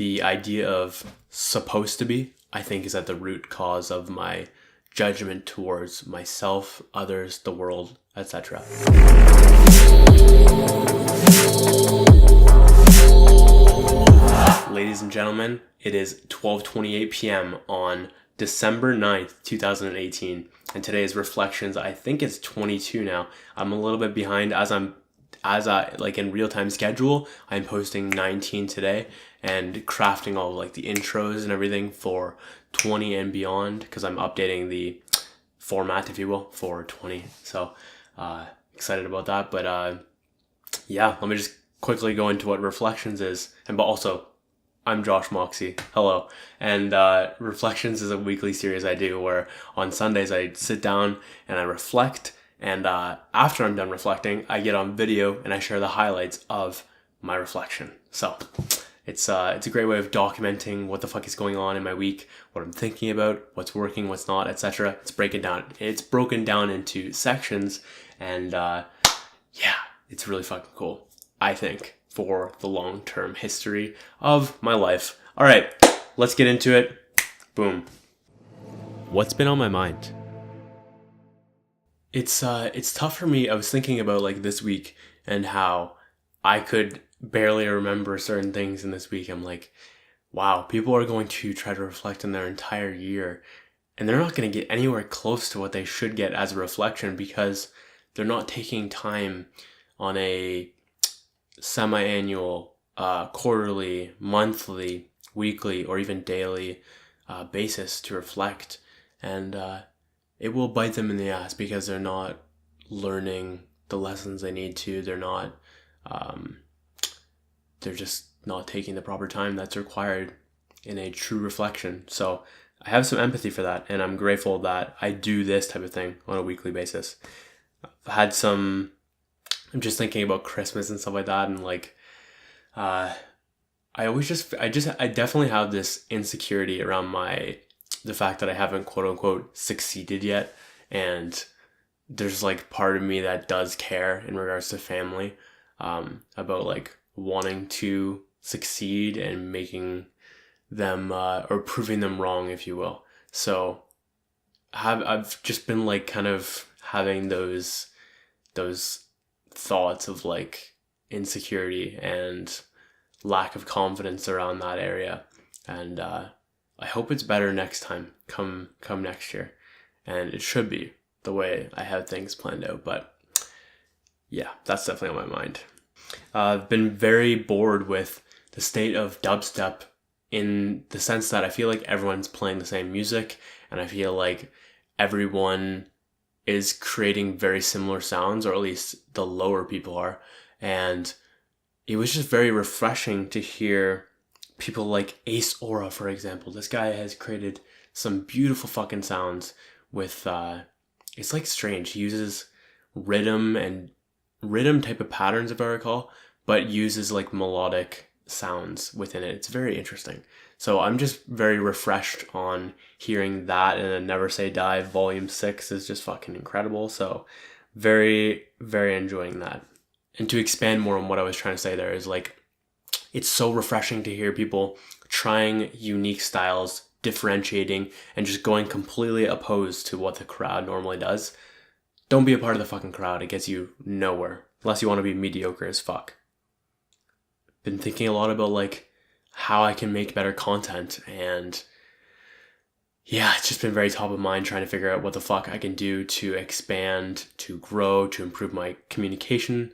the idea of supposed to be, I think, is at the root cause of my judgment towards myself, others, the world, etc. Ladies and gentlemen, it is 12:28 p.m. on December 9th, 2018, and today's reflections, I think it's 22 now. I'm a little bit behind as I like in real-time schedule. I'm posting 19 today and crafting all like the intros and everything for 20 and beyond, because I'm updating the format, if you will, for 20. So excited about that. But yeah, let me just quickly go into what reflections is. But also, I'm Josh Moxey. Hello. And Reflections is a weekly series I do where on Sundays I sit down and I reflect. And after I'm done reflecting, I get on video and I share the highlights of my reflection. So it's a great way of documenting what the fuck is going on in my week, what I'm thinking about, what's working, what's not, etc. It's broken down into sections, and yeah, it's really fucking cool, I think, for the long-term history of my life. All right, let's get into it. Boom. What's been on my mind? It's tough for me. I was thinking about like this week and how I could barely remember certain things in this week. I'm like, wow, people are going to try to reflect on their entire year and they're not going to get anywhere close to what they should get as a reflection, because they're not taking time on a semi-annual, quarterly, monthly, weekly, or even daily basis to reflect. And it will bite them in the ass because they're not learning the lessons they need to. They're just not taking the proper time that's required in a true reflection. So I have some empathy for that, and I'm grateful that I do this type of thing on a weekly basis. I'm just thinking about Christmas and stuff like that, and like, I definitely have this insecurity around the fact that I haven't quote unquote succeeded yet. And there's like part of me that does care in regards to family, about like wanting to succeed and making them, or proving them wrong, if you will. So I've just been like kind of having those thoughts of like insecurity and lack of confidence around that area. And I hope it's better next time, come next year. And it should be the way I have things planned out. But yeah, that's definitely on my mind. I've been very bored with the state of dubstep, in the sense that I feel like everyone's playing the same music, and I feel like everyone is creating very similar sounds, or at least the lower people are. And it was just very refreshing to hear people like Ace Aura, for example. This guy has created some beautiful fucking sounds with, it's like strange. He uses rhythm type of patterns, if I recall, but uses like melodic sounds within it. It's very interesting. So I'm just very refreshed on hearing that, and then Never Say Die Volume 6 is just fucking incredible. So very, very enjoying that. And to expand more on what I was trying to say there is like, it's so refreshing to hear people trying unique styles, differentiating, and just going completely opposed to what the crowd normally does. Don't be a part of the fucking crowd. It gets you nowhere, unless you want to be mediocre as fuck. Been thinking a lot about like how I can make better content, and yeah, it's just been very top of mind, trying to figure out what the fuck I can do to expand, to grow, to improve my communication,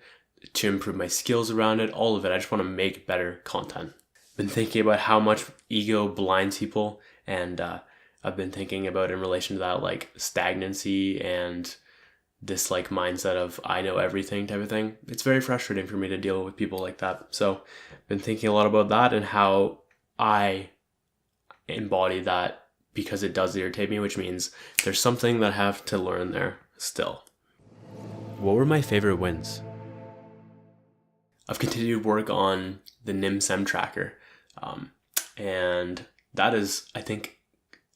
to improve my skills around it, all of it. I just want to make better content. Been thinking about how much ego blinds people, and I've been thinking about, in relation to that, like stagnancy and this like mindset of I know everything type of thing. It's very frustrating for me to deal with people like that. So been thinking a lot about that and how I embody that, because it does irritate me, which means there's something that I have to learn there still. What were my favorite wins? I've continued work on the NIM/SEM tracker, and that is, I think,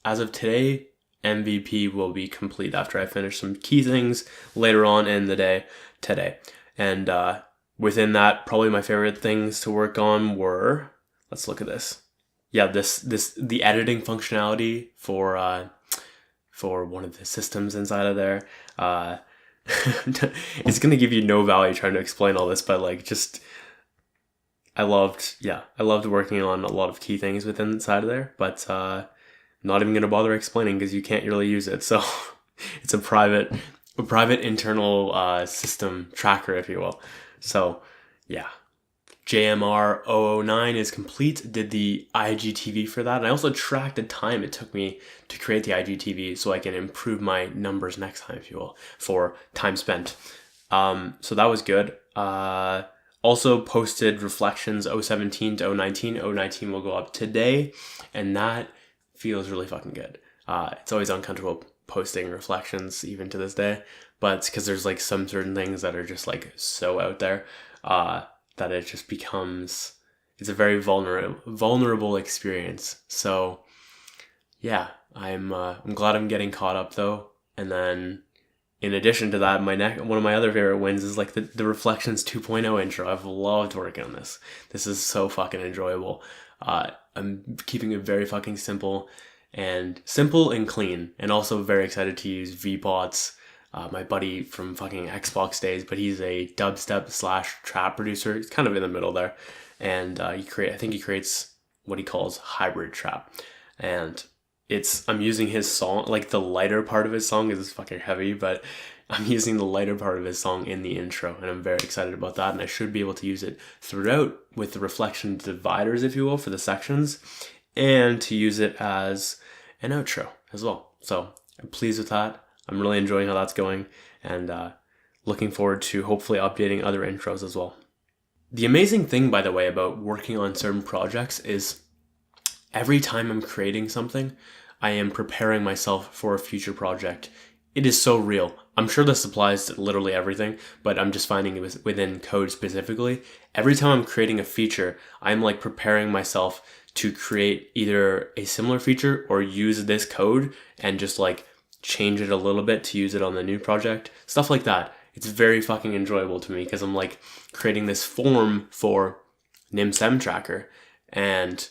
as of today, MVP will be complete after I finish some key things later on in the day today. And within that, probably my favorite things to work on were, let's look at this. yeah, the editing functionality for one of the systems inside of there. It's gonna give you no value trying to explain all this, but like just I loved working on a lot of key things within inside of there, but not even gonna bother explaining because you can't really use it. So it's a private internal system tracker, if you will. So yeah. JMR 009 is complete. Did the IGTV for that. And I also tracked the time it took me to create the IGTV so I can improve my numbers next time, if you will, for time spent. So that was good. Also posted reflections 017 to 019. 019 will go up today, and that feels really fucking good. It's always uncomfortable posting reflections even to this day, but because there's like some certain things that are just like so out there. That it just becomes, it's a very vulnerable experience. So yeah, I'm glad I'm getting caught up though. And then in addition to that, one of my other favorite wins is like the Reflections 2.0 intro. I've loved working on this. This is so fucking enjoyable. I'm keeping it very fucking simple and clean, and also very excited to use VBots. My buddy from fucking Xbox days, but he's a dubstep / trap producer. He's kind of in the middle there, and I think he creates what he calls hybrid trap, and I'm using his song, like the lighter part of his song is fucking heavy, but I'm using the lighter part of his song in the intro, and I'm very excited about that, and I should be able to use it throughout with the reflection dividers, if you will, for the sections, and to use it as an outro as well. So I'm pleased with that. I'm really enjoying how that's going, and looking forward to hopefully updating other intros as well. The amazing thing, by the way, about working on certain projects is every time I'm creating something, I am preparing myself for a future project. It is so real. I'm sure this applies to literally everything, but I'm just finding it within code specifically. Every time I'm creating a feature, I'm like preparing myself to create either a similar feature or use this code and just like change it a little bit to use it on the new project, stuff like that. It's very fucking enjoyable to me because I'm like creating this form for NimSem tracker, and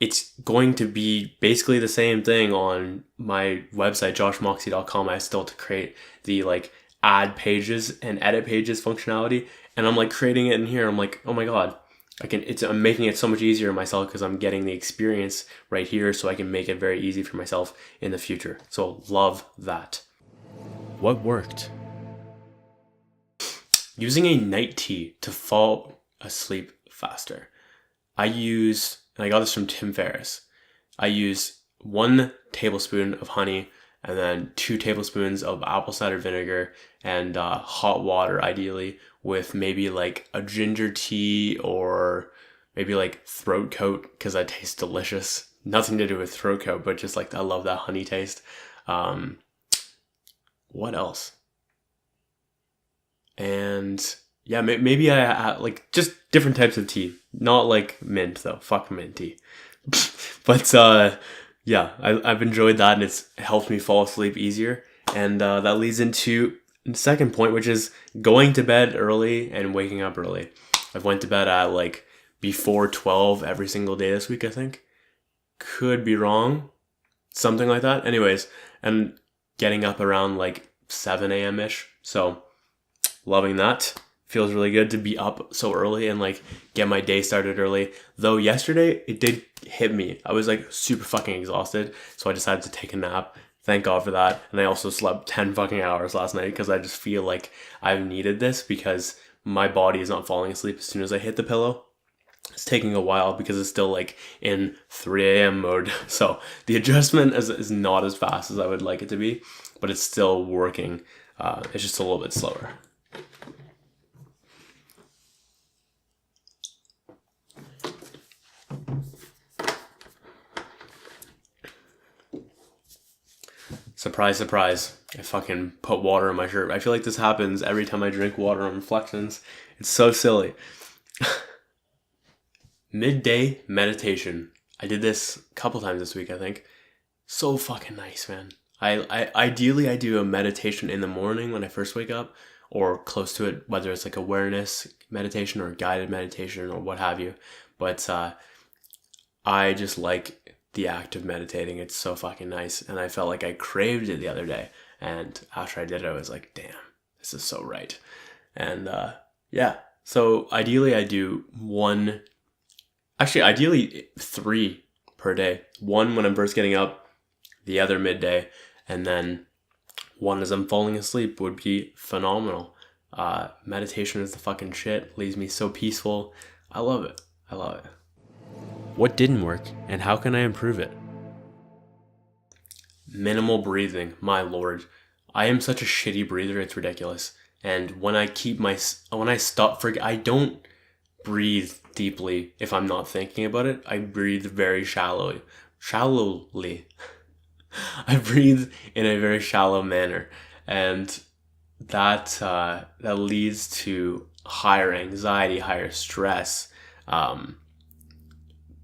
it's going to be basically the same thing on my website, joshmoxey.com. I still have to create the like add pages and edit pages functionality, and I'm like creating it in here. I'm like, oh my god, I'm making it so much easier on myself because I'm getting the experience right here, so I can make it very easy for myself in the future. So love that. What worked? Using a night tea to fall asleep faster. I got this from Tim Ferriss. I use 1 tablespoon of honey and then 2 tablespoons of apple cider vinegar and hot water, ideally, with maybe like a ginger tea or maybe like throat coat, because that tastes delicious. Nothing to do with throat coat, but just like I love that honey taste. What else? And yeah, maybe I like just different types of tea. Not like mint though. Fuck mint tea. But yeah, I've enjoyed that, and it's helped me fall asleep easier. And that leads into the second point, which is going to bed early and waking up early. I've went to bed at like before 12 every single day this week, I think. Could be wrong. Something like that. Anyways, and getting up around like 7 a.m.-ish. So loving that. Feels really good to be up so early and like get my day started early. Though yesterday it did hit me. I was like super fucking exhausted, so I decided to take a nap. Thank God for that. And I also slept 10 fucking hours last night because I just feel like I've needed this because my body is not falling asleep as soon as I hit the pillow. It's taking a while because it's still like in 3 a.m. mode. So the adjustment is not as fast as I would like it to be, but it's still working. It's just a little bit slower. Surprise, surprise. I fucking put water in my shirt. I feel like this happens every time I drink water on Reflections. It's so silly. Midday meditation. I did this a couple times this week, I think. So fucking nice, man. Ideally I do a meditation in the morning when I first wake up, or close to it, whether it's like awareness meditation or guided meditation or what have you. But I just like the act of meditating. It's so fucking nice. And I felt like I craved it the other day. And after I did it, I was like, damn, this is so right. And yeah, so ideally I do ideally 3 per day. One when I'm first getting up, the other midday, and then one as I'm falling asleep would be phenomenal. Meditation is the fucking shit. Leaves me so peaceful. I love it. I love it. What didn't work, and how can I improve it? Minimal breathing, my lord. I am such a shitty breather, it's ridiculous. And when I I don't breathe deeply if I'm not thinking about it. I breathe very shallowly. I breathe in a very shallow manner, and that leads to higher anxiety, higher stress.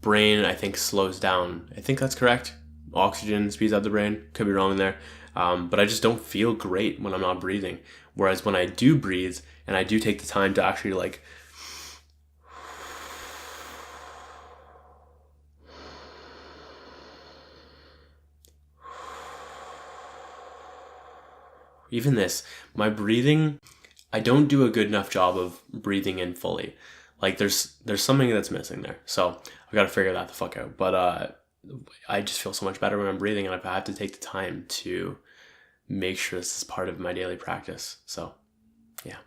Brain, I think, slows down. I think that's correct. Oxygen speeds up the brain. Could be wrong there. But I just don't feel great when I'm not breathing. Whereas when I do breathe and I do take the time to actually like even this, my breathing, I don't do a good enough job of breathing in fully. Like there's something that's missing there. So I've got to figure that the fuck out. But I just feel so much better when I'm breathing, and I have to take the time to make sure this is part of my daily practice. So yeah.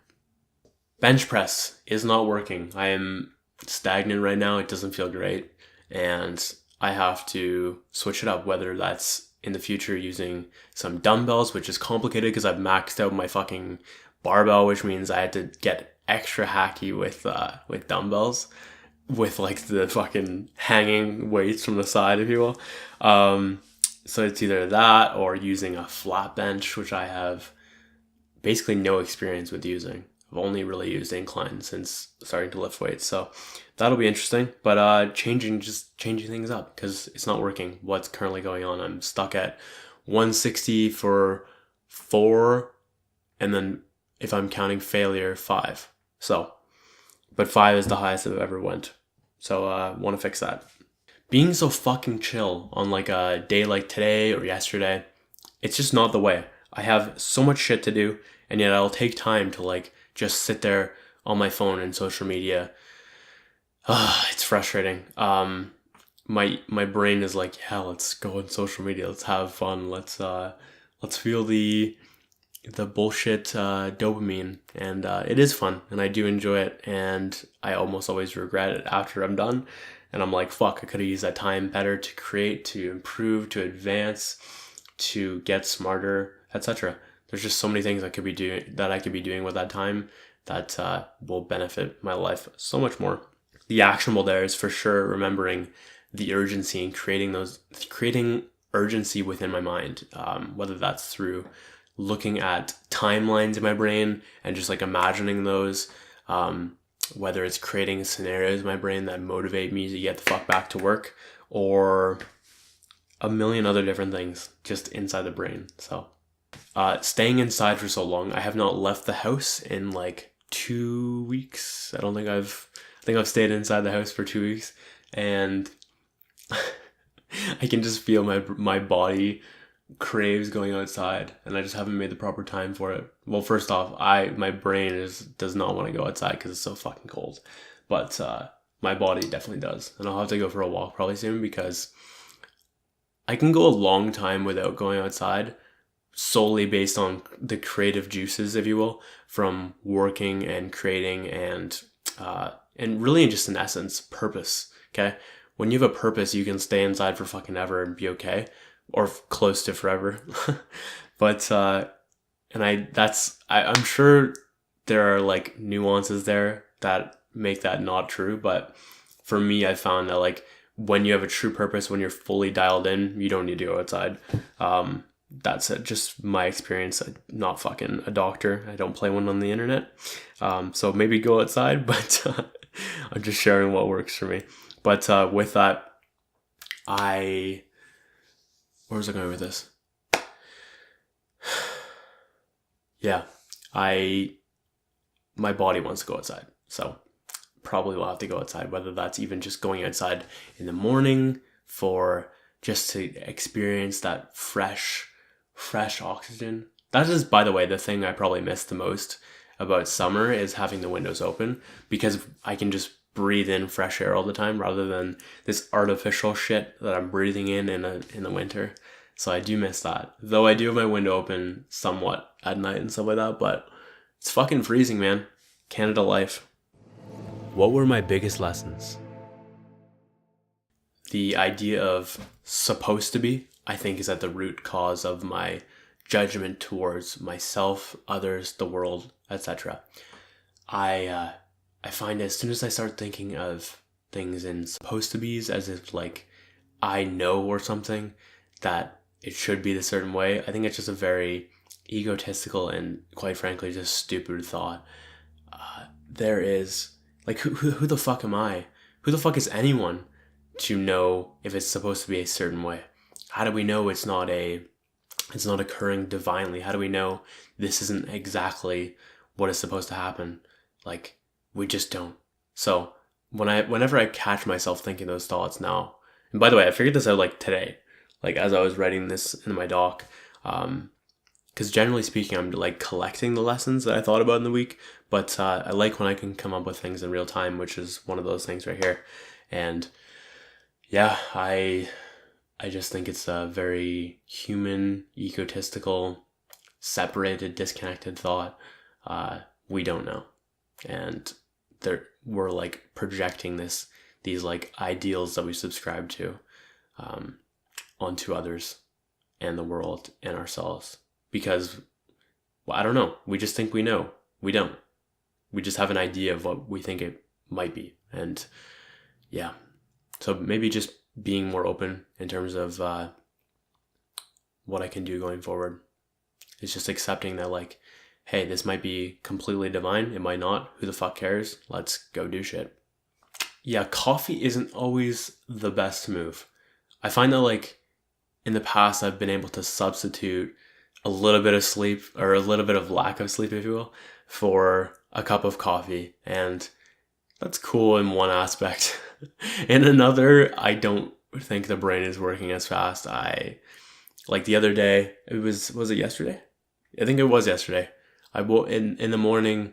Bench press is not working. I am stagnant right now. It doesn't feel great. And I have to switch it up, whether that's in the future using some dumbbells, which is complicated because I've maxed out my fucking barbell, which means I had to get extra hacky with dumbbells, with like the fucking hanging weights from the side, if you will. So it's either that or using a flat bench, which I have basically no experience with using. I've only really used incline since starting to lift weights. So that'll be interesting. But changing things up because it's not working. What's currently going on? I'm stuck at 160 for 4, and then if I'm counting failure, 5. So, but 5 is the highest I've ever went. So want to fix that. Being so fucking chill on like a day like today or yesterday, it's just not the way. I have so much shit to do, and yet I'll take time to like just sit there on my phone and social media. It's frustrating. My brain is like, yeah, let's go on social media. Let's have fun. Let's feel the bullshit dopamine, and it is fun, and I do enjoy it, and I almost always regret it after I'm done, and I'm like, fuck, I could have used that time better to create, to improve, to advance, to get smarter, etc. There's just so many things I could be doing with that time that will benefit my life so much more. The actionable there is for sure remembering the urgency and creating urgency within my mind, whether that's through looking at timelines in my brain and just like imagining those, whether it's creating scenarios in my brain that motivate me to get the fuck back to work, or a million other different things just inside the brain. So staying inside for so long, I have not left the house in like 2 weeks. I think I've stayed inside the house for 2 weeks, and I can just feel my body craves going outside, and I just haven't made the proper time for it. Well, first off, my brain does not want to go outside because it's so fucking cold, but my body definitely does, and I'll have to go for a walk probably soon, because I can go a long time without going outside solely based on the creative juices, if you will, from working and creating and really just in essence purpose. Okay, when you have a purpose, you can stay inside for fucking ever and be okay, or close to forever. But I'm sure there are like nuances there that make that not true, but for me, I found that like when you have a true purpose, when you're fully dialed in, you don't need to go outside. That's it. Just my experience. I'm not fucking a doctor. I don't play one on the internet. So maybe go outside, but I'm just sharing what works for me. But with that, where was I going with this? Yeah, my body wants to go outside. So probably will have to go outside, whether that's even just going outside in the morning for just to experience that fresh oxygen. That is, by the way, the thing I probably miss the most about summer is having the windows open, because I can just breathe in fresh air all the time rather than this artificial shit that I'm breathing in the winter. So I do miss that. Though I do have my window open somewhat at night and stuff like that, but it's fucking freezing, man. Canada life. What were my biggest lessons? The idea of supposed to be, I think, is at the root cause of my judgment towards myself, others, the world, etc. I find as soon as I start thinking of things in supposed to be's, as if like I know or something that it should be the certain way, I think it's just a very egotistical and, quite frankly, just stupid thought. There is, like, who the fuck am I? Who the fuck is anyone to know if it's supposed to be a certain way? How do we know it's not occurring divinely? How do we know this isn't exactly what is supposed to happen? Like, we just don't. So whenever I catch myself thinking those thoughts now, and by the way, I figured this out like today, like as I was writing this in my doc, because generally speaking, I'm like collecting the lessons that I thought about in the week, but I like when I can come up with things in real time, which is one of those things right here. And yeah, I just think it's a very human, egotistical, separated, disconnected thought. We don't know. And we're like projecting these like ideals that we subscribe to onto others and the world and ourselves. Because, well, I don't know. We just think we know. We don't. We just have an idea of what we think it might be. And yeah. So maybe just being more open in terms of what I can do going forward. It's just accepting that, like, hey, this might be completely divine. It might not. Who the fuck cares? Let's go do shit. Yeah, coffee isn't always the best move. I find that, like, in the past, I've been able to substitute a little bit of sleep, or a little bit of lack of sleep, if you will, for a cup of coffee. And that's cool in one aspect. In another, I don't think the brain is working as fast. Like the other day, was it yesterday? I think it was yesterday. I woke in the morning,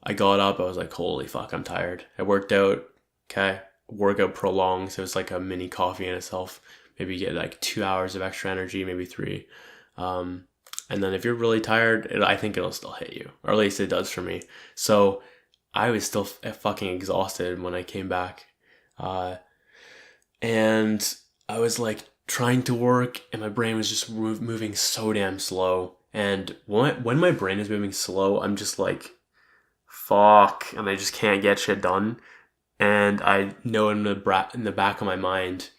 I got up, I was like, holy fuck, I'm tired. I worked out, okay? Workout prolonged, so it's like a mini coffee in itself. Maybe you get like 2 hours of extra energy, maybe 3. And then if you're really tired, I think it'll still hit you, or at least it does for me. So I was still fucking exhausted when I came back. And I was like trying to work, and my brain was just moving so damn slow. And when my brain is moving slow, I'm just like, fuck, and I just can't get shit done. And I know in the back of my mind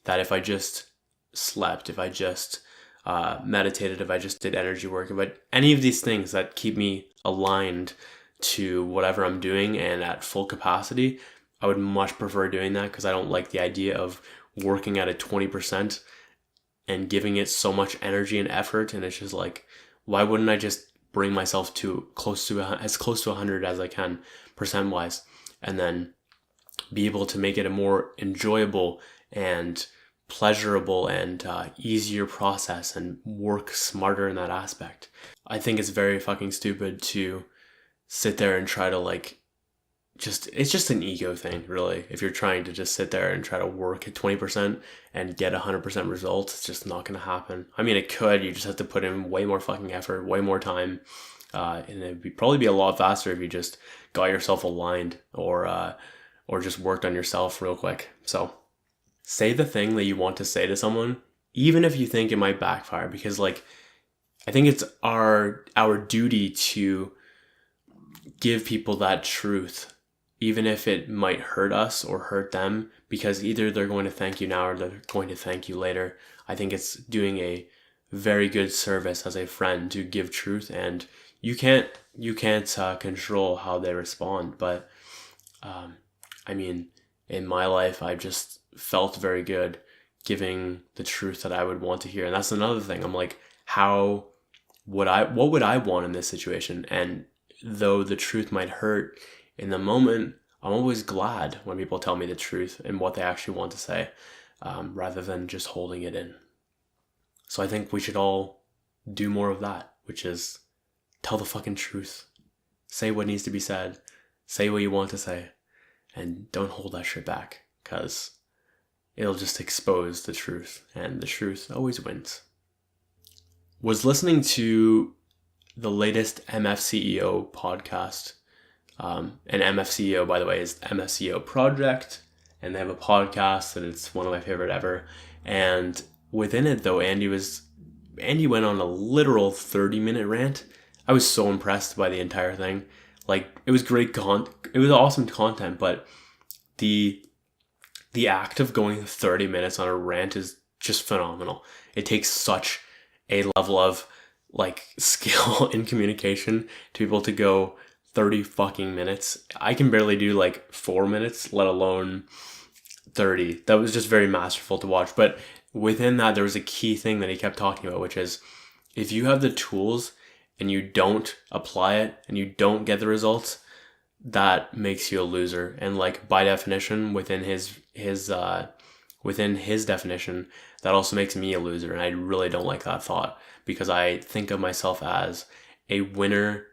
that if I just slept, if I just meditated, if I just did energy work, any of these things that keep me aligned to whatever I'm doing and at full capacity, I would much prefer doing that, because I don't like the idea of working at a 20% and giving it so much energy and effort. And it's just like, why wouldn't I just bring myself as close to 100 as I can percent wise, and then be able to make it a more enjoyable and pleasurable and easier process, and work smarter in that aspect. I think it's very fucking stupid to sit there and try to like, it's just an ego thing, really. If you're trying to just sit there and try to work at 20% and get 100% results, it's just not going to happen. I mean, it could. You just have to put in way more fucking effort, way more time, and it'd probably be a lot faster if you just got yourself aligned, or just worked on yourself real quick. So say the thing that you want to say to someone, even if you think it might backfire, because like, I think it's our duty to give people that truth, even if it might hurt us or hurt them, because either they're going to thank you now or they're going to thank you later. I think it's doing a very good service as a friend to give truth, and you can't control how they respond. But I mean, in my life, I've just felt very good giving the truth that I would want to hear. And that's another thing. I'm like, what would I want in this situation? And though the truth might hurt in the moment, I'm always glad when people tell me the truth and what they actually want to say, rather than just holding it in. So I think we should all do more of that, which is tell the fucking truth. Say what needs to be said. Say what you want to say. And don't hold that shit back, because it'll just expose the truth, and the truth always wins. Was listening to the latest MFCEO podcast. And MFCEO, by the way, is MFCEO Project, and they have a podcast, and it's one of my favorite ever. And within it, though, Andy went on a literal 30-minute rant. I was so impressed by the entire thing. Like, it was great it was awesome content, but the act of going 30 minutes on a rant is just phenomenal. It takes such a level of like skill in communication to be able to go 30 fucking minutes. I can barely do like 4 minutes, let alone 30. That was just very masterful to watch. But within that, there was a key thing that he kept talking about, which is if you have the tools and you don't apply it and you don't get the results, that makes you a loser. And like by definition, within his definition, that also makes me a loser. And I really don't like that thought, because I think of myself as a winner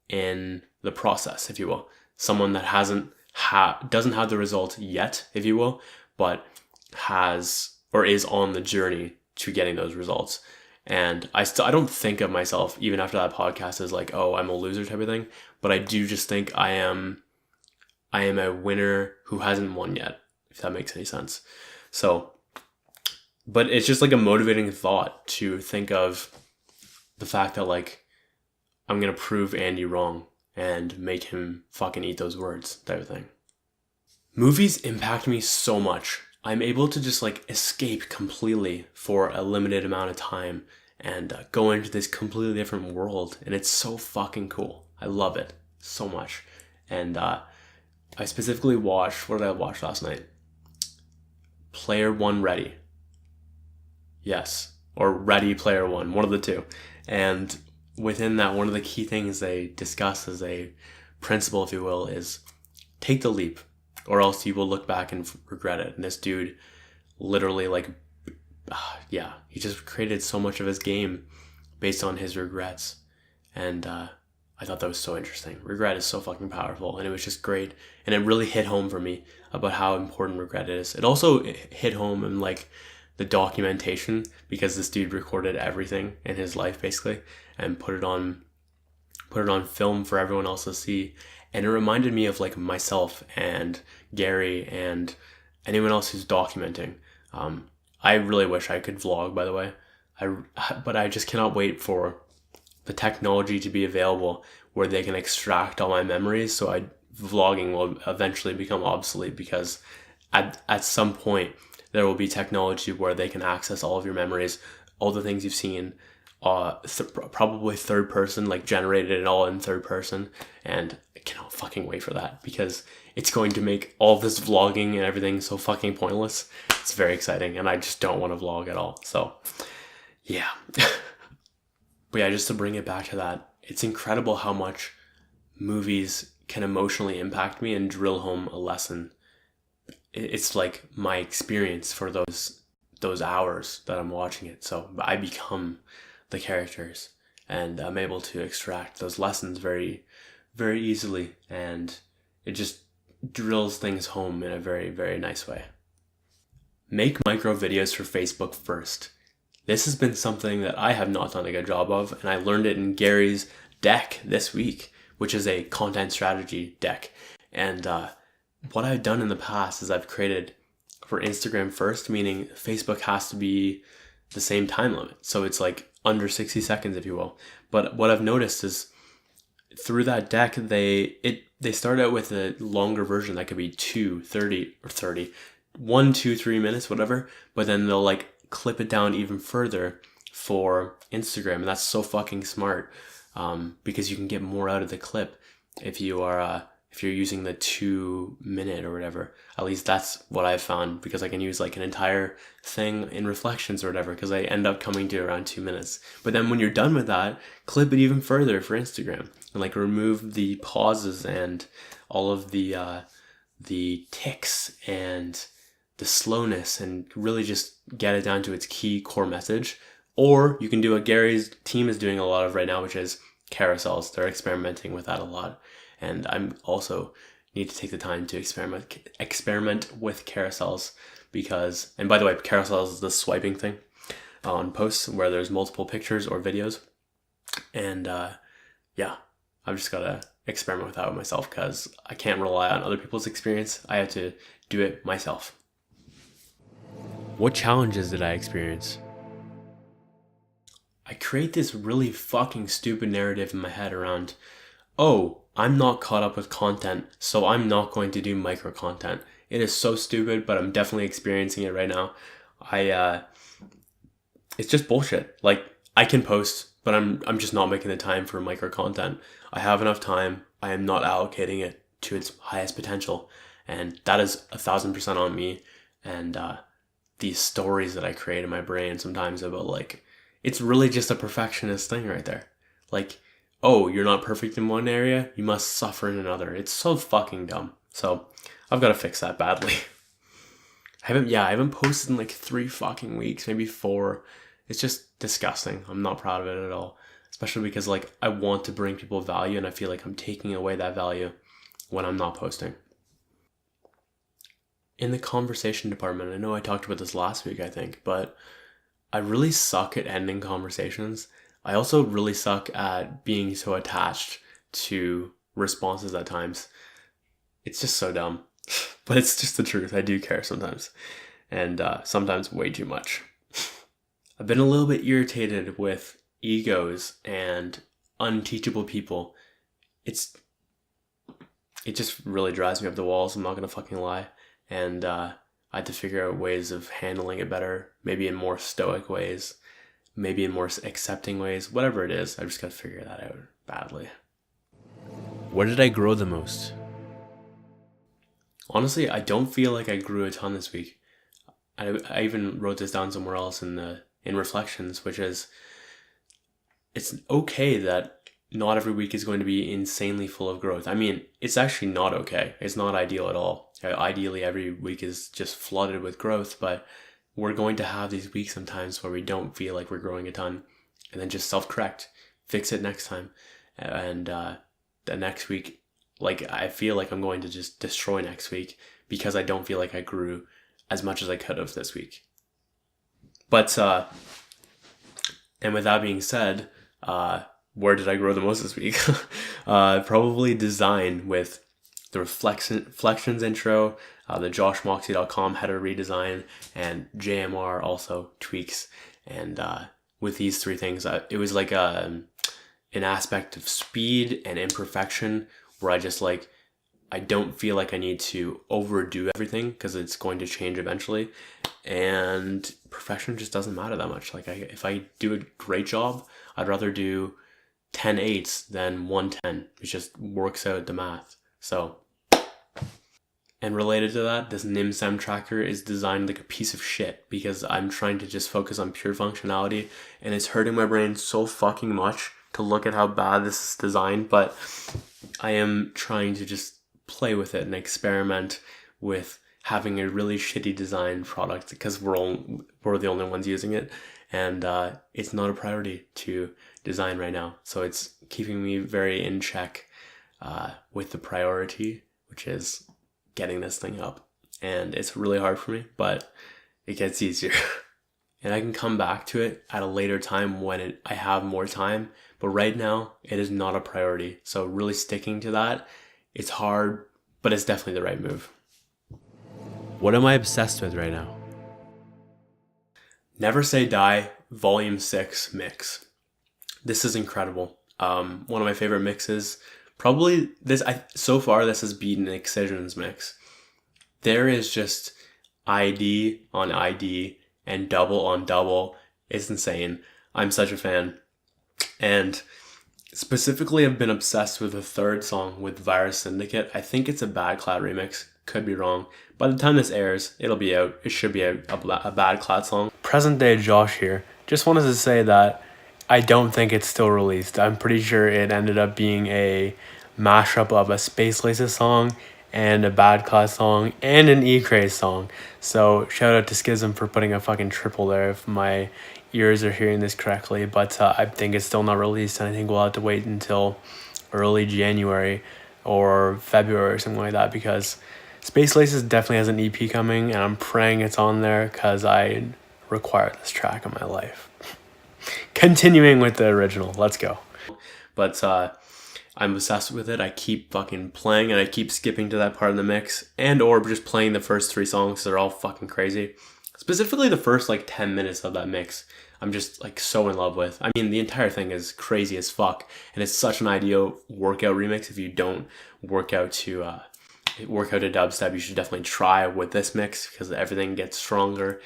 in the process, if you will. Someone that doesn't have the result yet, if you will, but has or is on the journey to getting those results. And I don't think of myself, even after that podcast, as like, oh, I'm a loser type of thing. But I do just think I am a winner who hasn't won yet, if that makes any sense. So, but it's just like a motivating thought to think of the fact that like, I'm going to prove Andy wrong and make him fucking eat those words type of thing. Movies impact me so much. I'm able to just like escape completely for a limited amount of time and go into this completely different world. And it's so fucking cool. I love it so much. And I specifically watched, what did I watch last night? Player One Ready. Yes. Or Ready Player One. One of the two. And within that, one of the key things they discuss as a principle, if you will, is take the leap, or else you will look back and regret it. And this dude literally he just created so much of his game based on his regrets. And I thought that was so interesting. Regret is so fucking powerful, and it was just great. And it really hit home for me about how important regret is. It also hit home in like the documentation, because this dude recorded everything in his life basically and put it on film for everyone else to see. And it reminded me of like myself and Gary and anyone else who's documenting. I really wish I could vlog, by the way. But I just cannot wait for the technology to be available where they can extract all my memories. So vlogging will eventually become obsolete, because at some point there will be technology where they can access all of your memories, all the things you've seen, probably third person, like generated it all in third person. And I cannot fucking wait for that, because it's going to make all this vlogging and everything so fucking pointless. It's very exciting, and I just don't want to vlog at all. So yeah. But yeah, just to bring it back to that, it's incredible how much movies can emotionally impact me and drill home a lesson. It's like my experience for those hours that I'm watching it. So I become the characters, and I'm able to extract those lessons very, very easily. And it just drills things home in a very, very nice way. Make micro videos for Facebook first. This has been something that I have not done a good job of, and I learned it in Gary's deck this week, which is a content strategy deck. And what I've done in the past is I've created for Instagram first, meaning Facebook has to be the same time limit. So it's like under 60 seconds, if you will. But what I've noticed is through that deck, they start out with a longer version that could be 1, 2, 3 minutes, whatever. But then they'll like clip it down even further for Instagram. And that's so fucking smart, because you can get more out of the clip if you're using the 2 minute or whatever. At least that's what I've found, because I can use like an entire thing in reflections or whatever, because I end up coming to around 2 minutes. But then when you're done with that, clip it even further for Instagram and like remove the pauses and all of the the ticks and the slowness and really just get it down to its key core message. Or you can do what Gary's team is doing a lot of right now, which is carousels. They're experimenting with that a lot. And I'm also need to take the time to experiment with carousels because, and by the way, carousels is the swiping thing on posts where there's multiple pictures or videos. And yeah, I've just got to experiment with that with myself because I can't rely on other people's experience. I have to do it myself. What challenges did I experience? I create this really fucking stupid narrative in my head around, oh, I'm not caught up with content, so I'm not going to do micro content. It is so stupid, but I'm definitely experiencing it right now. It's just bullshit. Like, I can post, but I'm just not making the time for micro content. I have enough time. I am not allocating it to its highest potential, and that is 1,000% on me. And these stories that I create in my brain sometimes about like, it's really just a perfectionist thing right there. Like, oh, you're not perfect in one area, you must suffer in another. It's so fucking dumb. So I've got to fix that badly. I haven't posted in like 3 fucking weeks, maybe 4. It's just disgusting. I'm not proud of it at all. Especially because like I want to bring people value and I feel like I'm taking away that value when I'm not posting. In the conversation department, I know I talked about this last week, I think, but I really suck at ending conversations. I also really suck at being so attached to responses at times. It's just so dumb. But it's just the truth. I do care sometimes. And sometimes way too much. I've been a little bit irritated with egos and unteachable people. It just really drives me up the walls. I'm not going to fucking lie. And I had to figure out ways of handling it better. Maybe in more stoic ways. Maybe in more accepting ways. Whatever it is, I just got to figure that out badly. Where did I grow the most? Honestly, I don't feel like I grew a ton this week. I even wrote this down somewhere else in reflections, which is, it's okay that not every week is going to be insanely full of growth. I mean, it's actually not okay. It's not ideal at all. Ideally, every week is just flooded with growth, but we're going to have these weeks sometimes where we don't feel like we're growing a ton, and then just self-correct, fix it next time. And the next week, like, I feel like I'm going to just destroy next week because I don't feel like I grew as much as I could have this week. But, and with that being said, where did I grow the most this week? Probably design with the Reflections intro, the joshmoxey.com header redesign, and JMR also tweaks. And with these 3 things, it was like an aspect of speed and imperfection where I just like, I don't feel like I need to overdo everything because it's going to change eventually. And perfection just doesn't matter that much. Like if I do a great job, I'd rather do 10 8s than 1 10. It just works out the math. So, and related to that, this NimSem tracker is designed like a piece of shit because I'm trying to just focus on pure functionality, and it's hurting my brain so fucking much to look at how bad this is designed, but I am trying to just play with it and experiment with having a really shitty design product because we're the only ones using it, and it's not a priority to design right now. So it's keeping me very in check with the priority, which is getting this thing up. And it's really hard for me, but it gets easier. And I can come back to it at a later time when I have more time. But right now, it is not a priority. So really sticking to that, it's hard, but it's definitely the right move. What am I obsessed with right now? Never Say Die, Volume 6 mix. This is incredible. One of my favorite mixes. Probably so far this has beaten Excision's mix. There is just ID on ID and double on double. It's insane. I'm such a fan. And specifically, I've been obsessed with the 3rd song with Virus Syndicate. I think it's a Bad Cloud remix. Could be wrong. By the time this airs, it'll be out. It should be a Bad Cloud song. Present day Josh here. Just wanted to say that I don't think it's still released. I'm pretty sure it ended up being a mashup of a Space Laces song and a Bad Class song, and an E-Craze song. So shout out to Schism for putting a fucking triple there if my ears are hearing this correctly. But I think it's still not released, and I think we'll have to wait until early January or February or something like that, because Space Laces definitely has an EP coming, and I'm praying it's on there because I require this track in my life. Continuing with the original, let's go. But I'm obsessed with it. I keep fucking playing, and I keep skipping to that part of the mix, and or just playing the first 3 songs. They're all fucking crazy. Specifically the first like 10 minutes of that mix, I'm just like so in love with. I mean, the entire thing is crazy as fuck, and it's such an ideal workout remix. If you don't work out to dubstep, you should definitely try with this mix because everything gets stronger.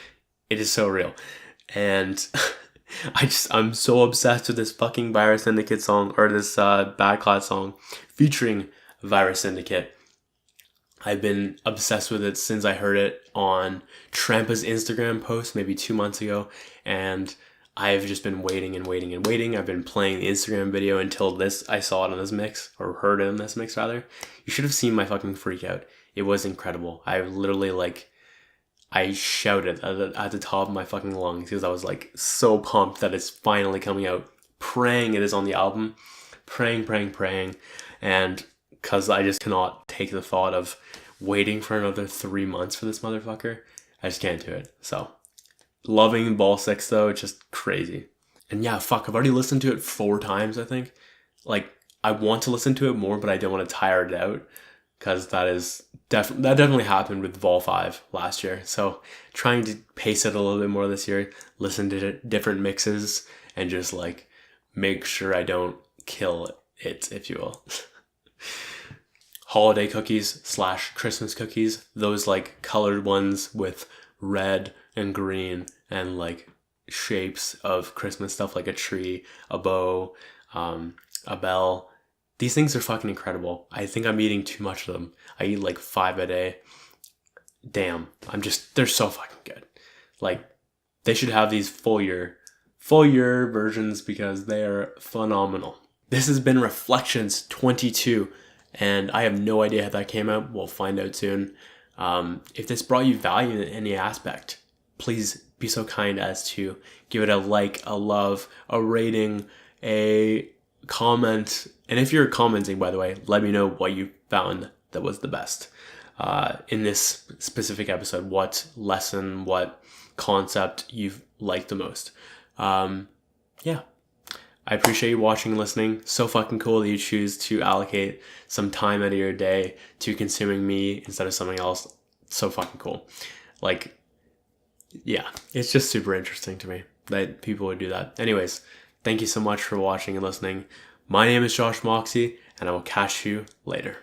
It is so real. And I'm so obsessed with this fucking Virus Syndicate song, or this Bad Class song featuring Virus Syndicate. I've been obsessed with it since I heard it on Trampa's Instagram post maybe 2 months ago, and I've just been waiting and waiting and waiting. I've been playing the Instagram video until I saw it on this mix, or heard it in this mix rather. You should have seen my fucking freak out. It was incredible. I literally I shouted at the top of my fucking lungs because I was like so pumped that it's finally coming out. Praying it is on the album. Praying. And because I just cannot take the thought of waiting for another 3 months for this motherfucker. I just can't do it. So, loving Ball 6 though, it's just crazy. And yeah, fuck, I've already listened to it 4 times, I think. Like, I want to listen to it more, but I don't want to tire it out. Because that definitely happened with Vol 5 last year. So, trying to pace it a little bit more this year, listen to different mixes, and just like make sure I don't kill it, if you will. Holiday cookies / Christmas cookies, those like colored ones with red and green and like shapes of Christmas stuff, like a tree, a bow, a bell. These things are fucking incredible. I think I'm eating too much of them. I eat like 5 a day. Damn, they're so fucking good. Like, they should have these full year versions because they are phenomenal. This has been Reflections 22, and I have no idea how that came out. We'll find out soon. If this brought you value in any aspect, please be so kind as to give it a like, a love, a rating, a comment. And if you're commenting, by the way, let me know what you found that was the best in this specific episode. What lesson, what concept you've liked the most. Yeah. I appreciate you watching and listening. So fucking cool that you choose to allocate some time out of your day to consuming me instead of something else. So fucking cool. Like, yeah, it's just super interesting to me that people would do that. Anyways, thank you so much for watching and listening. My name is Josh Moxey, and I will catch you later.